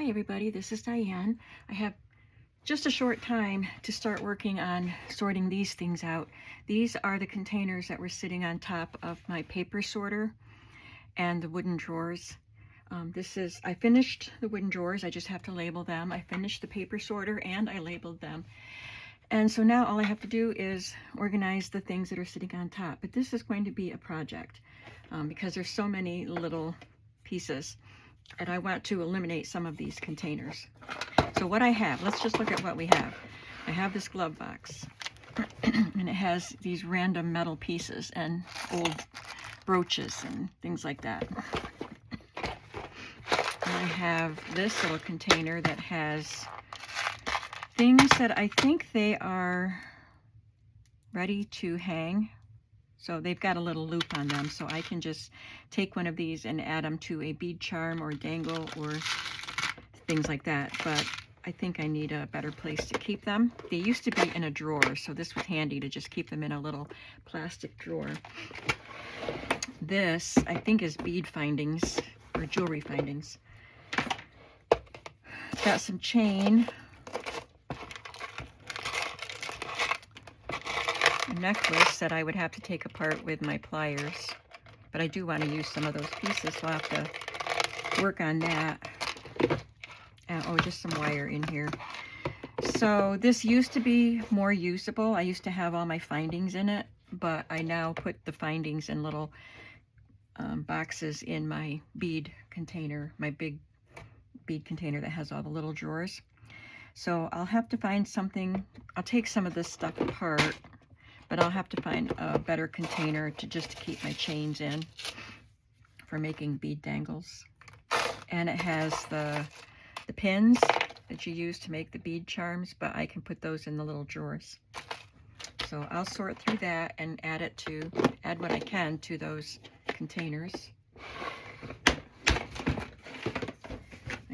Hi everybody, this is Diane. I have just a short time to start working on sorting these things out. These are the containers that were sitting on top of my paper sorter and the wooden drawers. I finished the wooden drawers, I just have to label them. I finished the paper sorter and I labeled them. And so now all I have to do is organize the things that are sitting on top. But this is going to be a project because there's so many little pieces. And I want to eliminate some of these containers. So what I have, let's just look at what we have. I have this glove box, and it has these random metal pieces and old brooches and things like that. And I have this little container that has things that I think they are ready to hang. So they've got a little loop on them, so I can just take one of these and add them to a bead charm or dangle or things like that. But I think I need a better place to keep them. They used to be in a drawer, so this was handy to just keep them in a little plastic drawer. This, I think, is bead findings or jewelry findings. It's got some chain. A necklace that I would have to take apart with my pliers, but I do want to use some of those pieces, so I'll have to work on that. And, oh, just some wire in here. So this used to be more usable. I used to have all my findings in it, but I now put the findings in little boxes in my bead container, my big bead container that has all the little drawers. So I'll have to find something. I'll take some of this stuff apart, but I'll have to find a better container to just keep my chains in for making bead dangles. And it has the pins that you use to make the bead charms, but I can put those in the little drawers. So I'll sort through that and add what I can to those containers. I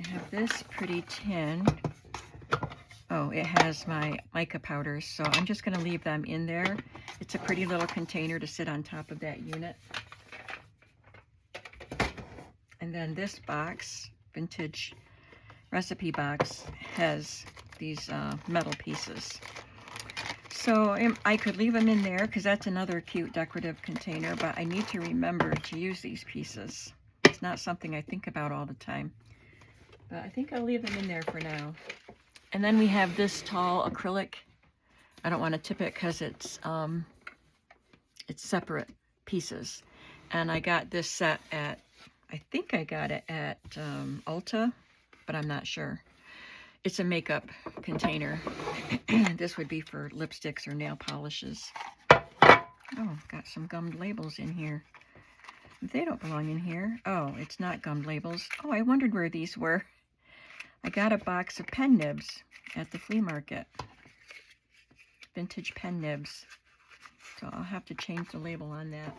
have this pretty tin. Oh, it has my mica powders, so I'm just going to leave them in there. It's a pretty little container to sit on top of that unit. And then this box, vintage recipe box, has these metal pieces. So I could leave them in there because that's another cute decorative container, but I need to remember to use these pieces. It's not something I think about all the time. But I think I'll leave them in there for now. And then we have this tall acrylic. I don't want to tip it because it's separate pieces. And I got this set at, I think I got it at Ulta, but I'm not sure. It's a makeup container. This would be for lipsticks or nail polishes. Oh, got some gummed labels in here. They don't belong in here. Oh, it's not gummed labels. Oh, I wondered where these were. I got a box of pen nibs at the flea market. Vintage pen nibs. So I'll have to change the label on that.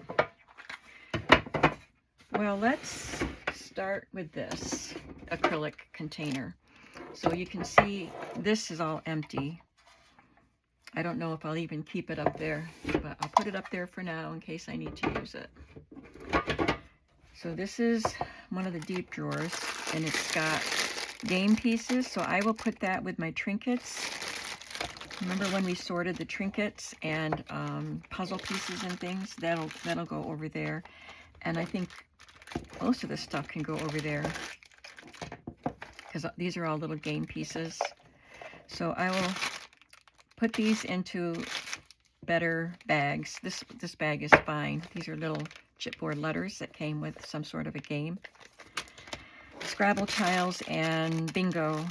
Well, let's start with this acrylic container. So you can see this is all empty. I don't know if I'll even keep it up there, but I'll put it up there for now in case I need to use it. So this is one of the deep drawers, and it's got game pieces, so I will put that with my trinkets. Remember when we sorted the trinkets and puzzle pieces and things? That'll go over there. And I think most of this stuff can go over there because these are all little game pieces. So I will put these into better bags. This bag is fine. These are little chipboard letters that came with some sort of a game. Scrabble tiles and bingo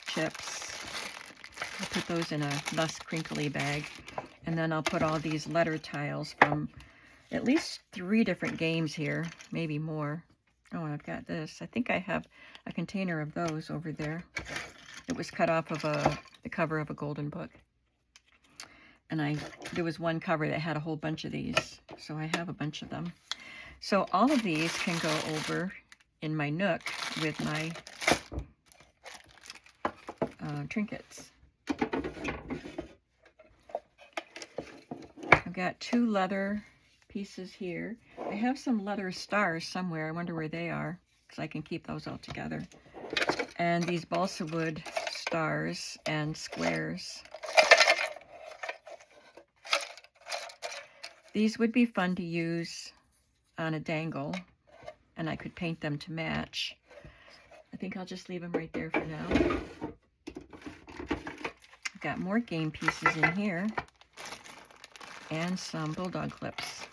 chips. I'll put those in a less crinkly bag. And then I'll put all these letter tiles from at least 3 different games here, maybe more. Oh, and I've got this. I think I have a container of those over there. It was cut off of the cover of a golden book. And there was one cover that had a whole bunch of these, so I have a bunch of them. So all of these can go over in my nook with my trinkets. I've got 2 leather pieces here. I have some leather stars somewhere. I wonder where they are, because I can keep those all together. And these balsa wood stars and squares. These would be fun to use on a dangle, and I could paint them to match. I think I'll just leave them right there for now. I've got more game pieces in here and some bulldog clips.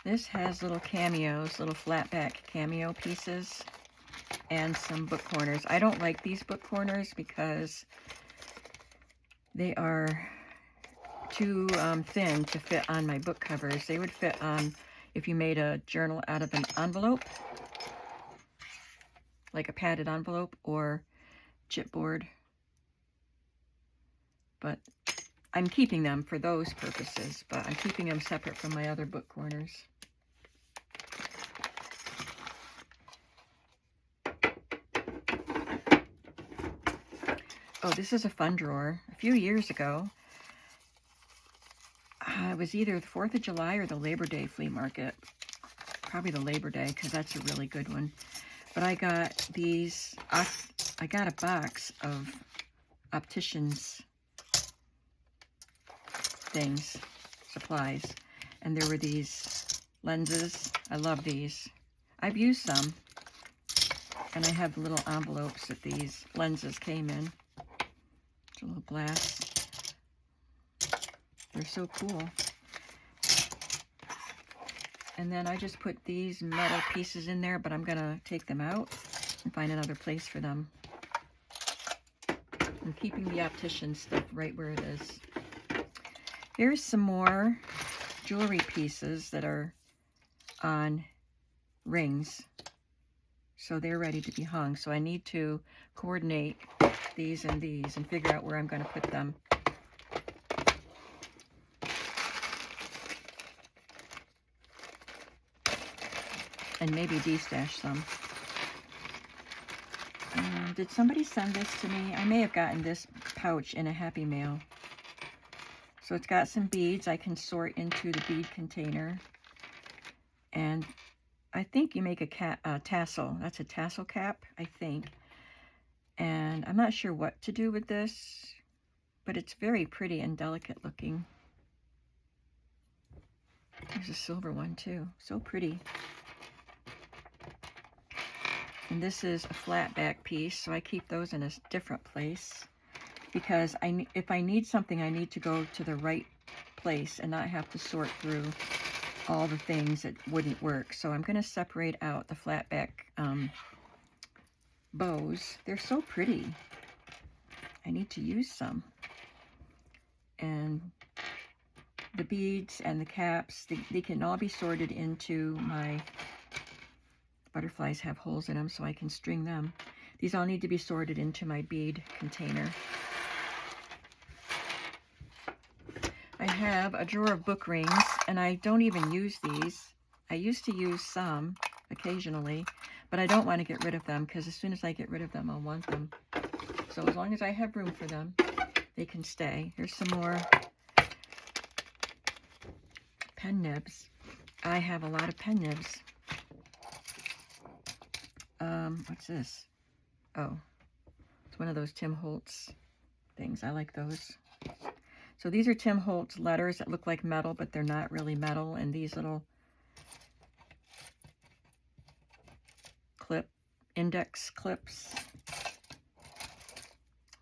This has little cameos, little flat back cameo pieces, and some book corners. I don't like these book corners because they are too thin to fit on my book covers. They would fit on if you made a journal out of an envelope, like a padded envelope or chipboard. But I'm keeping them for those purposes, but I'm keeping them separate from my other book corners. Oh, this is a fun drawer. A few years ago, it was either the 4th of July or the Labor Day flea market. Probably the Labor Day, because that's a really good one. But I got these, I got a box of opticians things, supplies. And there were these lenses. I love these. I've used some. And I have little envelopes that these lenses came in. It's a little glass. They're so cool. And then I just put these metal pieces in there, but I'm going to take them out and find another place for them. I'm keeping the optician stuff right where it is. Here's some more jewelry pieces that are on rings. So they're ready to be hung. So I need to coordinate these and figure out where I'm going to put them. And maybe de-stash some. Did somebody send this to me? I may have gotten this pouch in a Happy Mail. So it's got some beads I can sort into the bead container. And I think you make a tassel. That's a tassel cap, I think. And I'm not sure what to do with this, but it's very pretty and delicate looking. There's a silver one too. So pretty. And this is a flat back piece, so I keep those in a different place. Because if I need something, I need to go to the right place and not have to sort through all the things that wouldn't work. So I'm going to separate out the flat back bows. They're so pretty. I need to use some. And the beads and the caps, they can all be sorted into my butterflies. Have holes in them so I can string them. These all need to be sorted into my bead container. I have a drawer of book rings, and I don't even use these. I used to use some occasionally, but I don't want to get rid of them because as soon as I get rid of them, I'll want them. So as long as I have room for them, they can stay. Here's some more pen nibs. I have a lot of pen nibs. What's this? Oh, it's one of those Tim Holtz things. I like those. So these are Tim Holtz letters that look like metal, but they're not really metal. And these little index clips.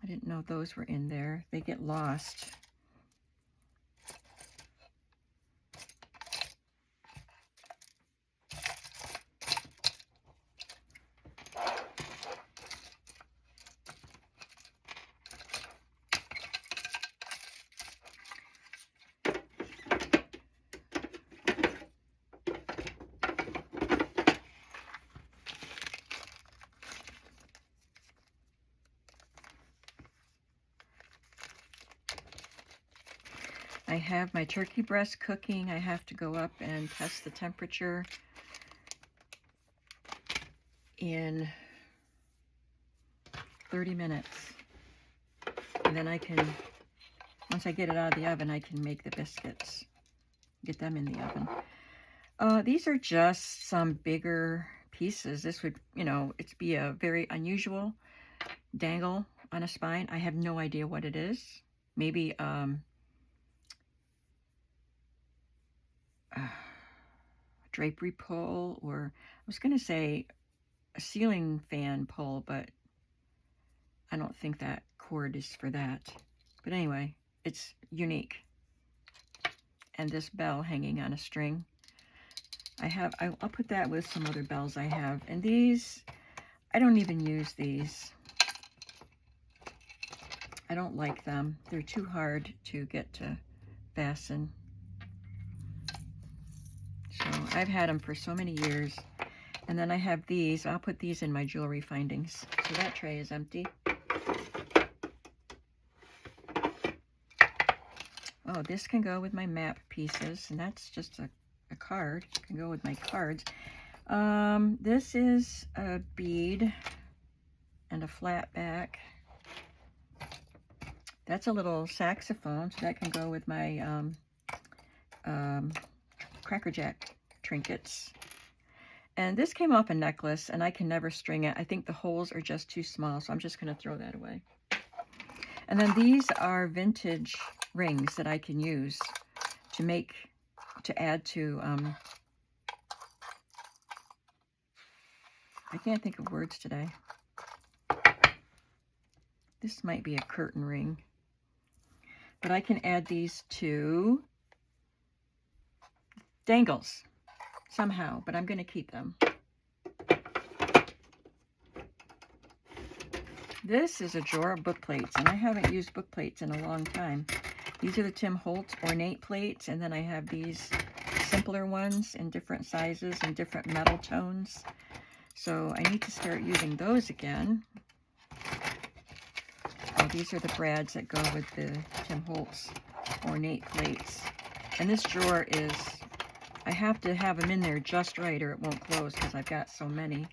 I didn't know those were in there. They get lost. I have my turkey breast cooking. I have to go up and test the temperature. in 30 minutes. And then I can, once I get it out of the oven, I can make the biscuits, get them in the oven. These are just some bigger pieces. This would, you know, it'd be a very unusual dangle on a spine. I have no idea what it is. Maybe drapery pull, or I was going to say a ceiling fan pull, but I don't think that cord is for that. But anyway, it's unique. And this bell hanging on a string. I'll put that with some other bells I have. And these, I don't even use these. I don't like them. They're too hard to get to fasten. So I've had them for so many years. And then I have these. I'll put these in my jewelry findings. So that tray is empty. Oh, this can go with my map pieces. And that's just a card. It can go with my cards. This is a bead and a flat back. That's a little saxophone, so that can go with my Cracker Jack trinkets. And this came off a necklace, and I can never string it. I think the holes are just too small, so I'm just going to throw that away. And then these are vintage rings that I can use to add to, I can't think of words today. This might be a curtain ring. But I can add these to dangles somehow, but I'm going to keep them. This is a drawer of book plates, and I haven't used book plates in a long time. These are the Tim Holtz ornate plates, and then I have these simpler ones in different sizes and different metal tones. So I need to start using those again. Oh, these are the brads that go with the Tim Holtz ornate plates. And this drawer is, I have to have them in there just right or it won't close because I've got so many.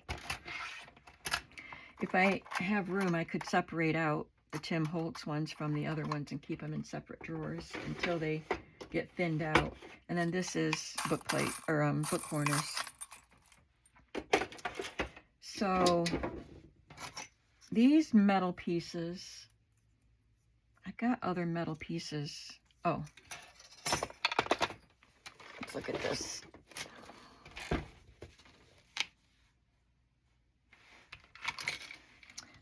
If I have room, I could separate out the Tim Holtz ones from the other ones and keep them in separate drawers until they get thinned out. And then this is book plate, or book corners. So these metal pieces, I got other metal pieces. Oh, let's look at this.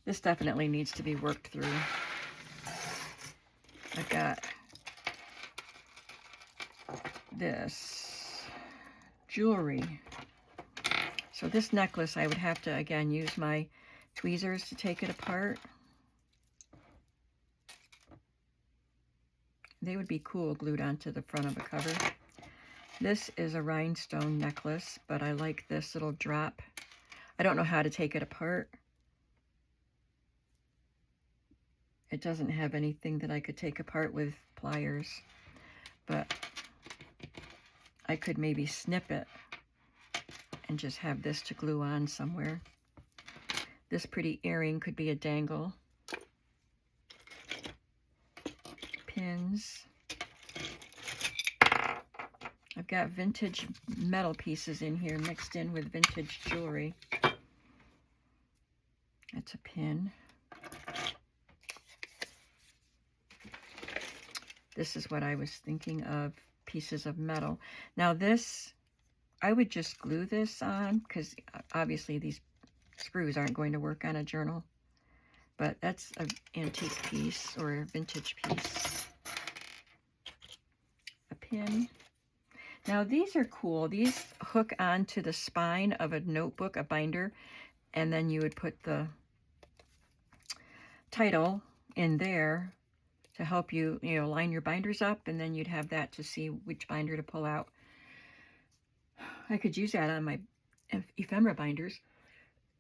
This definitely needs to be worked through. I've got this jewelry. So this necklace, I would have to, again, use my tweezers to take it apart. They would be cool glued onto the front of a cover. This is a rhinestone necklace, but I like this little drop. I don't know how to take it apart. It doesn't have anything that I could take apart with pliers, but I could maybe snip it and just have this to glue on somewhere. This pretty earring could be a dangle. Pins. I've got vintage metal pieces in here mixed in with vintage jewelry. That's a pin. This is what I was thinking of, pieces of metal. Now this, I would just glue this on because obviously these screws aren't going to work on a journal. But that's an antique piece or a vintage piece. A pin. Now these are cool. These hook onto the spine of a notebook, a binder, and then you would put the title in there to help you, line your binders up, and then you'd have that to see which binder to pull out. I could use that on my ephemera binders.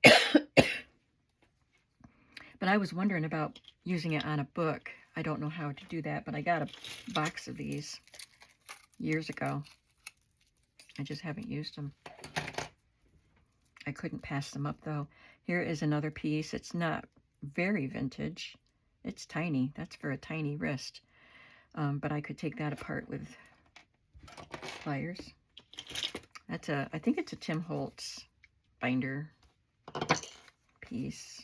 But I was wondering about using it on a book. I don't know how to do that, but I got a box of these years ago. I just haven't used them. I couldn't pass them up though. Here is another piece. It's not very vintage. It's tiny. That's for a tiny wrist. But I could take that apart with pliers. That's I think it's a Tim Holtz binder piece.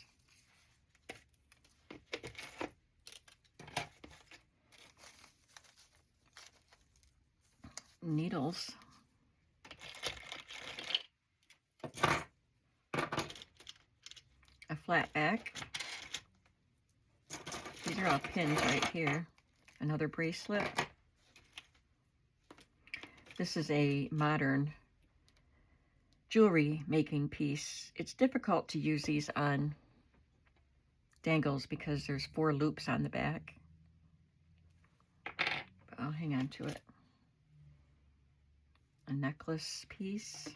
Needles. A flat back. These are all pins right here. Another bracelet. This is a modern jewelry making piece. It's difficult to use these on dangles because there's 4 loops on the back. But I'll hang on to it. A necklace piece.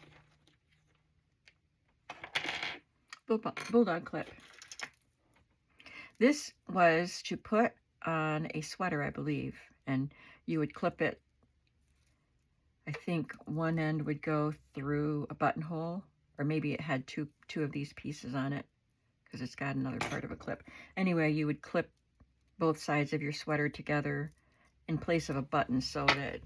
Bulldog clip. This was to put on a sweater, I believe, and you would clip it. I think one end would go through a buttonhole, or maybe it had two of these pieces on it because it's got another part of a clip. Anyway, you would clip both sides of your sweater together in place of a button, so that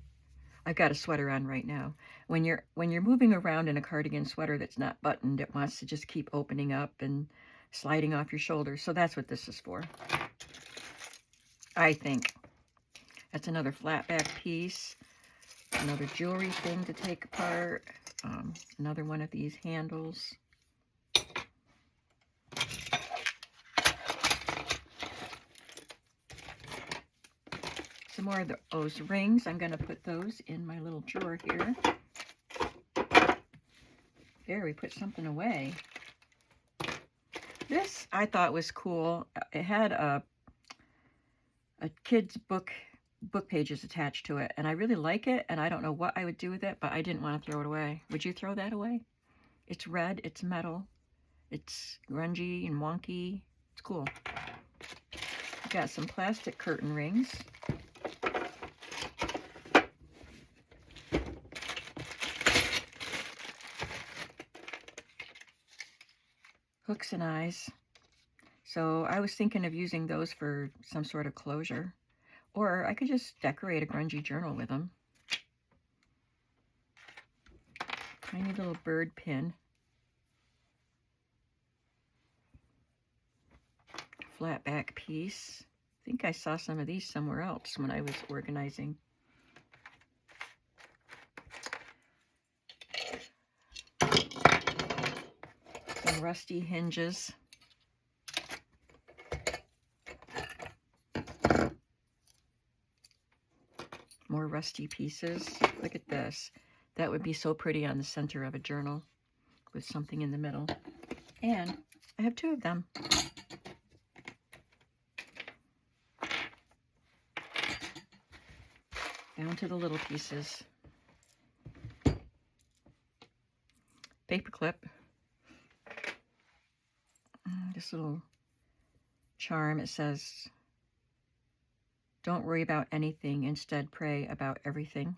I've got a sweater on right now. When you're moving around in a cardigan sweater that's not buttoned, it wants to just keep opening up and sliding off your shoulders. So that's what this is for, I think. That's another flat back piece. Another jewelry thing to take apart. Another one of these handles. Some more of those rings. I'm going to put those in my little drawer here. There, we put something away. This I thought was cool. It had a kid's book pages attached to it, and I really like it, and I don't know what I would do with it, but I didn't want to throw it away. Would you throw that away? It's red, it's metal, it's grungy and wonky. It's cool. I've got some plastic curtain rings. Hooks and eyes. So I was thinking of using those for some sort of closure. Or I could just decorate a grungy journal with them. Tiny little bird pin. Flat back piece. I think I saw some of these somewhere else when I was organizing. Some rusty hinges. More rusty pieces. Look at this. That would be so pretty on the center of a journal with something in the middle. And I have 2 of them. Down to the little pieces. Paper clip. This little charm, it says, "Don't worry about anything, instead pray about everything."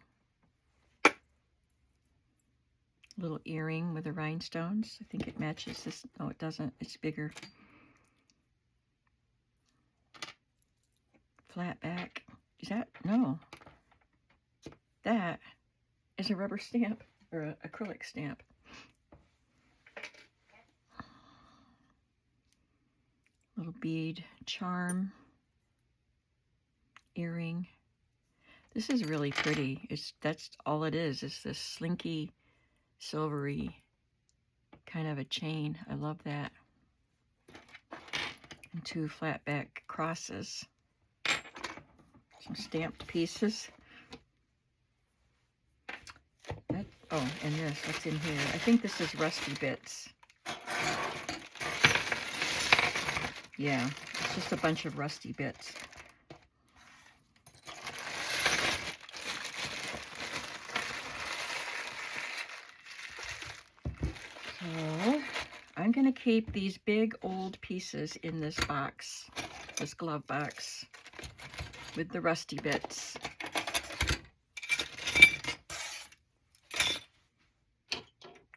Little earring with the rhinestones. I think it matches this. No, it doesn't. It's bigger. Flat back. Is that? No. That is a rubber stamp or an acrylic stamp. Little bead charm. Earring. This is really pretty. That's all it is this slinky, silvery kind of a chain. I love that. And 2 flat back crosses. Some stamped pieces. Oh, and this, what's in here? I think this is Rusty Bits. Yeah, it's just a bunch of rusty bits. So I'm going to keep these big old pieces in this box, this glove box, with the rusty bits.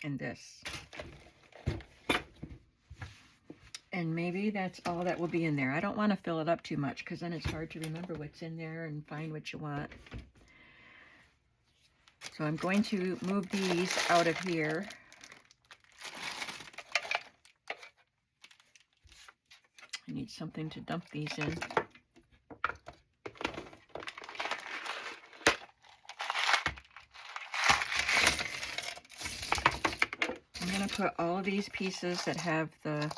And this. And maybe that's all that will be in there. I don't want to fill it up too much because then it's hard to remember what's in there and find what you want. So I'm going to move these out of here. I need something to dump these in. I'm going to put all of these pieces that have the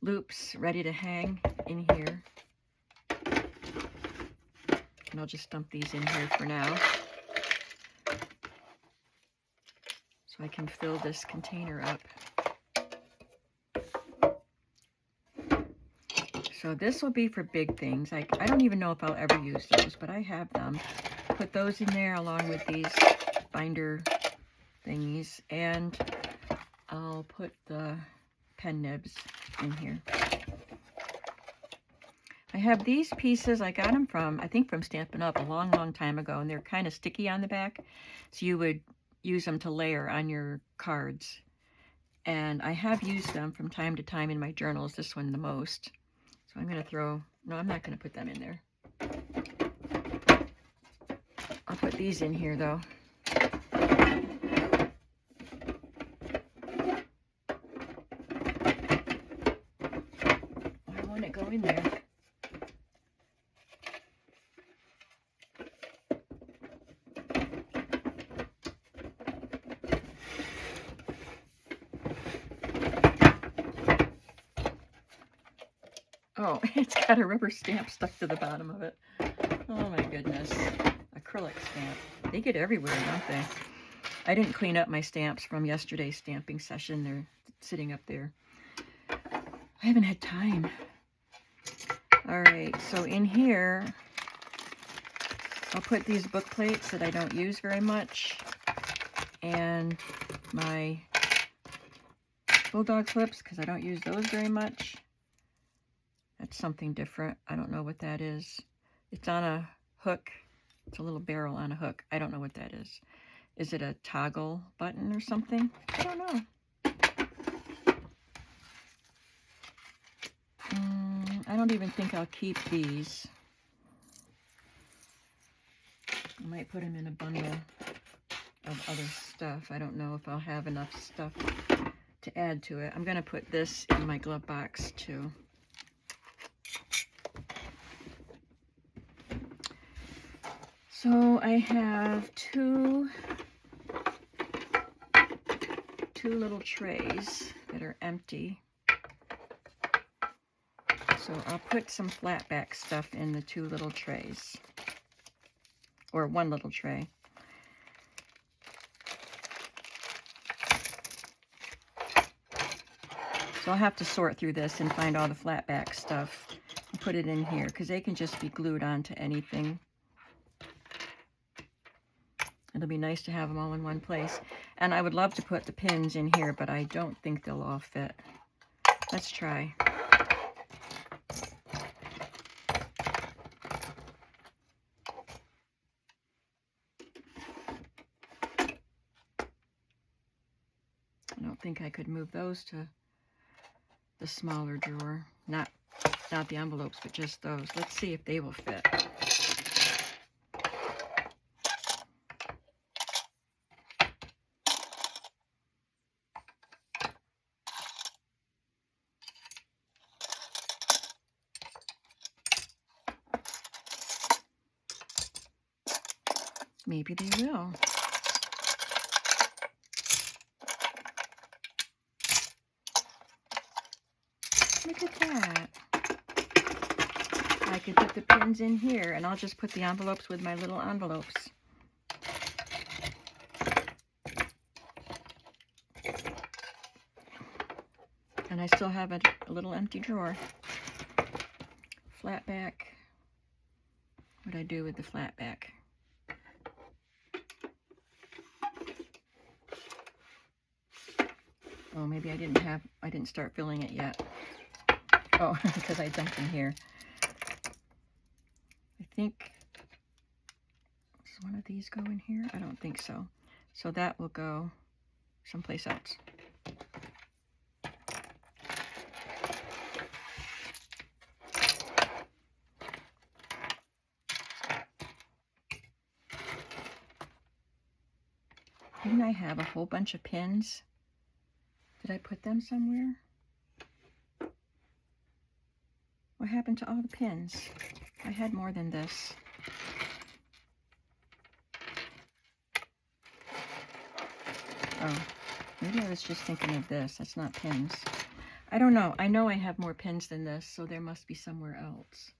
loops ready to hang in here. And I'll just dump these in here for now. So I can fill this container up. So this will be for big things. I don't even know if I'll ever use those, but I have them. Put those in there along with these binder thingies, and I'll put the pen nibs in here. I have these pieces. I got them from, I think from Stampin' Up! A long, long time ago, and they're kind of sticky on the back, so you would use them to layer on your cards. And I have used them from time to time in my journals, this one the most. So I'm going to throw, no, I'm not going to put them in there. I'll put these in here, though. I want to go in there. Oh, it's got a rubber stamp stuck to the bottom of it. Oh my goodness. Acrylic stamp. They get everywhere, don't they? I didn't clean up my stamps from yesterday's stamping session. They're sitting up there. I haven't had time. All right, so in here, I'll put these book plates that I don't use very much, and my bulldog clips, because I don't use those very much. That's something different. I don't know what that is. It's on a hook. It's a little barrel on a hook. I don't know what that is. Is it a toggle button or something? I don't know. I don't even think I'll keep these. I might put them in a bundle of other stuff. I don't know if I'll have enough stuff to add to it. I'm going to put this in my glove box too. So I have two little trays that are empty. So I'll put some flat back stuff in the two little trays, or one little tray. So I'll have to sort through this and find all the flat back stuff and put it in here, because they can just be glued onto anything. It'll be nice to have them all in one place. And I would love to put the pins in here, but I don't think they'll all fit. Let's try. I don't think I could move those to the smaller drawer. Not the envelopes, but just those. Let's see if they will fit. Maybe they will. Look at that. I could put the pins in here, and I'll just put the envelopes with my little envelopes. And I still have a little empty drawer. Flat back. What'd I do with the flat back? Oh, maybe I didn't start filling it yet. Oh, because I dumped in here. I think, does one of these go in here? I don't think so. So that will go someplace else. didn't I have a whole bunch of pins? Did I put them somewhere? What happened to all the pins? I had more than this. Oh, maybe I was just thinking of this. That's not pins. I don't know. I know I have more pins than this, so there must be somewhere else.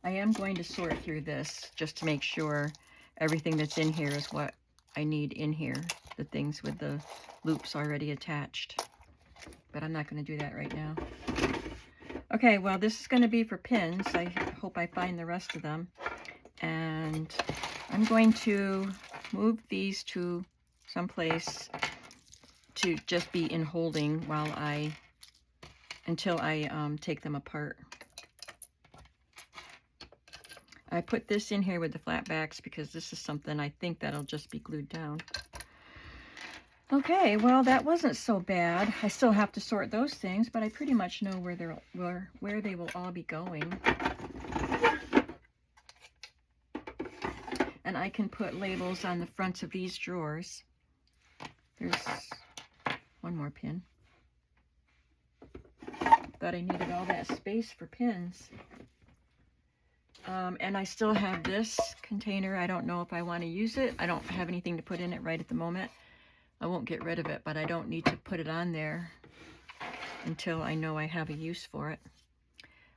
I am going to sort through this just to make sure everything that's in here is what I need in here. The things with the loops already attached. But I'm not going to do that right now. Okay, well, this is going to be for pins. I hope I find the rest of them. And I'm going to move these to someplace to just be in holding while until I take them apart. I put this in here with the flat backs because this is something I think that'll just be glued down. Okay, well, that wasn't so bad. I still have to sort those things, but I pretty much know where they will all be going. And I can put labels on the fronts of these drawers. There's one more pin. Thought I needed all that space for pins. And I still have this container. I don't know if I want to use it. I don't have anything to put in it right at the moment. I won't get rid of it, but I don't need to put it on there until I know I have a use for it.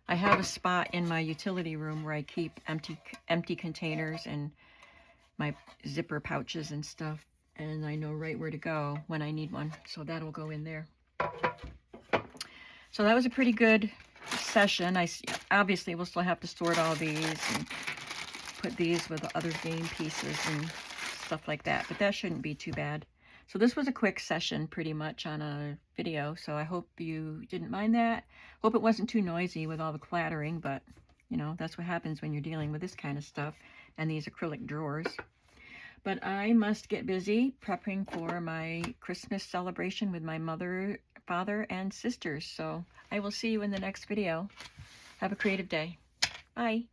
I have a spot in my utility room where I keep empty containers and my zipper pouches and stuff, and I know right where to go when I need one, so that'll go in there. So that was a pretty good session. Obviously we'll still have to sort all these and put these with the other game pieces and stuff like that, but that shouldn't be too bad. So this was a quick session pretty much on a video, so I hope you didn't mind that. Hope it wasn't too noisy with all the clattering, but you know, that's what happens when you're dealing with this kind of stuff and these acrylic drawers. But I must get busy prepping for my Christmas celebration with my mother, father, and sisters. So I will see you in the next video. Have a creative day. Bye.